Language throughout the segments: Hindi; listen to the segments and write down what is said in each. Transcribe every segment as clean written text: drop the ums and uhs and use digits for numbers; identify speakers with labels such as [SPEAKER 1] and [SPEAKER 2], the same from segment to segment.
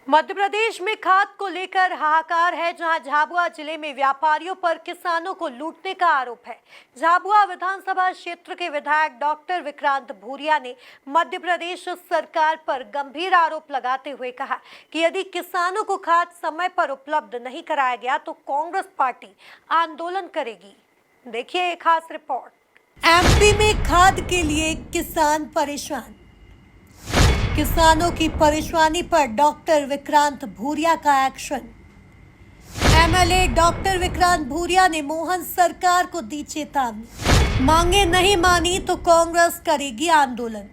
[SPEAKER 1] मध्य प्रदेश में खाद को लेकर हाहाकार है, जहां झाबुआ जिले में व्यापारियों पर किसानों को लूटने का आरोप है। झाबुआ विधानसभा क्षेत्र के विधायक डॉक्टर विक्रांत भूरिया ने मध्य प्रदेश सरकार पर गंभीर आरोप लगाते हुए कहा कि यदि किसानों को खाद समय पर उपलब्ध नहीं कराया गया तो कांग्रेस पार्टी आंदोलन करेगी। देखिए एक खास रिपोर्ट। एमपी में खाद के लिए किसान परेशान। किसानों की परेशानी पर डॉक्टर विक्रांत भूरिया का action. MLA doctor Vikrant Bhuria ने मोहन सरकार को दी चेतावनी, मांगे नहीं मानी तो कांग्रेस करेगी आंदोलन।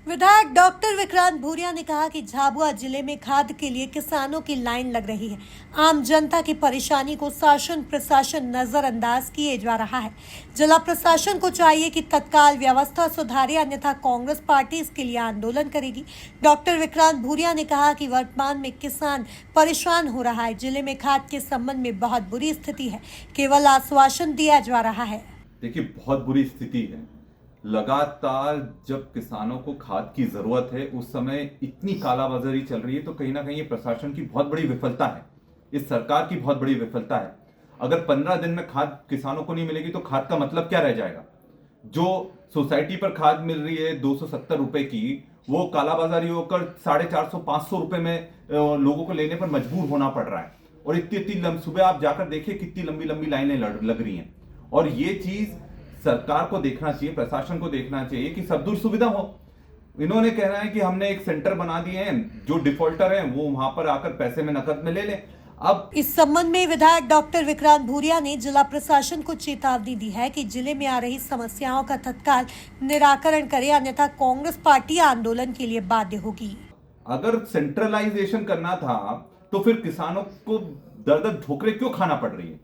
[SPEAKER 1] विधायक डॉक्टर विक्रांत भूरिया ने कहा कि झाबुआ जिले में खाद के लिए किसानों की लाइन लग रही है। आम जनता की परेशानी को शासन प्रशासन नजरअंदाज किए जा रहा है। जिला प्रशासन को चाहिए कि तत्काल व्यवस्था सुधारे, अन्यथा कांग्रेस पार्टी इसके लिए आंदोलन करेगी। डॉक्टर विक्रांत भूरिया ने कहा कि वर्तमान में किसान परेशान हो रहा है। जिले में खाद के संबंध में बहुत बुरी स्थिति है, केवल आश्वासन दिया जा रहा है।
[SPEAKER 2] देखिए, बहुत बुरी स्थिति है। लगातार जब किसानों को खाद की जरूरत है उस समय इतनी कालाबाजारी चल रही है, तो कहीं ना कहीं ये प्रशासन की बहुत बड़ी विफलता है, इस सरकार की बहुत बड़ी विफलता है। अगर 15 दिन में खाद किसानों को नहीं मिलेगी तो खाद का मतलब क्या रह जाएगा। जो सोसाइटी पर खाद मिल रही है 270 रुपए की, वो कालाबाजारी होकर 450-500 रुपए में लोगों को लेने पर मजबूर होना पड़ रहा है। और इतनी सुबह आप जाकर देखिए कितनी लंबी लंबी लाइनें लग रही हैं। और ये चीज सरकार को देखना चाहिए, प्रशासन को देखना चाहिए कि सब दूर सुविधा हो। इन्होंने कहना है कि हमने एक सेंटर बना दिए हैं, जो डिफॉल्टर हैं वो वहां पर आकर पैसे में नकद में ले लें। अब
[SPEAKER 1] इस संबंध में विधायक डॉक्टर विक्रांत भूरिया ने जिला प्रशासन को चेतावनी दी है कि जिले में आ रही समस्याओं का तत्काल निराकरण करे, अन्यथा कांग्रेस पार्टी आंदोलन के लिए बाध्य होगी।
[SPEAKER 2] अगर सेंट्रलाइजेशन करना था तो फिर किसानों को दर ठोकरें क्यों खाना पड़ रही है,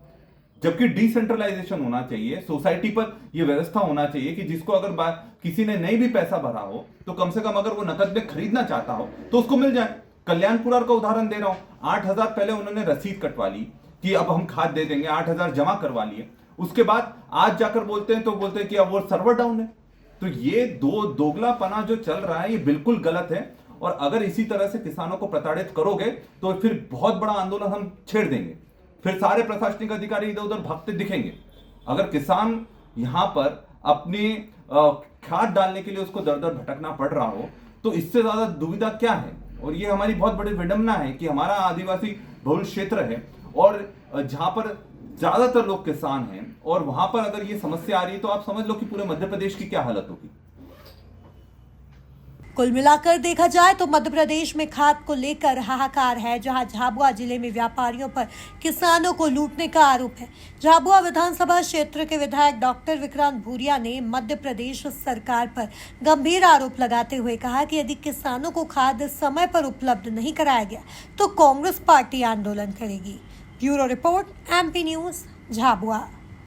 [SPEAKER 2] जबकि डिसेंट्रलाइजेशन होना चाहिए। सोसाइटी पर यह व्यवस्था होना चाहिए कि जिसको अगर किसी ने नहीं भी पैसा भरा हो तो कम से कम अगर वो नकद में खरीदना चाहता हो तो उसको मिल जाए। कल्याणपुरा का उदाहरण दे रहा हूं, 8,000 पहले उन्होंने रसीद कटवा ली कि अब हम खाद दे देंगे, 8,000 जमा करवा लिए। उसके बाद आज जाकर बोलते हैं कि अब वो सर्वर डाउन है। तो ये दोगलापना जो चल रहा है ये बिल्कुल गलत है। और अगर इसी तरह से किसानों को प्रताड़ित करोगे तो फिर बहुत बड़ा आंदोलन हम छेड़ देंगे। फिर सारे प्रशासनिक अधिकारी इधर उधर भागते दिखेंगे। अगर किसान यहां पर अपनी खाद डालने के लिए उसको दर दर भटकना पड़ रहा हो तो इससे ज्यादा दुविधा क्या है। और ये हमारी बहुत बड़ी विडंबना है कि हमारा आदिवासी बहुल क्षेत्र है और जहां पर ज्यादातर लोग किसान हैं और वहां पर अगर ये समस्या आ रही है तो आप समझ लो कि पूरे मध्य प्रदेश की क्या हालत होगी।
[SPEAKER 1] कुल मिलाकर देखा जाए तो मध्य प्रदेश में खाद को लेकर हाहाकार है, जहां झाबुआ जिले में व्यापारियों पर किसानों को लूटने का आरोप है। झाबुआ विधानसभा क्षेत्र के विधायक डॉक्टर विक्रांत भूरिया ने मध्य प्रदेश सरकार पर गंभीर आरोप लगाते हुए कहा कि यदि किसानों को खाद समय पर उपलब्ध नहीं कराया गया तो कांग्रेस पार्टी आंदोलन करेगी। Bureau report, MP news, Jhabua.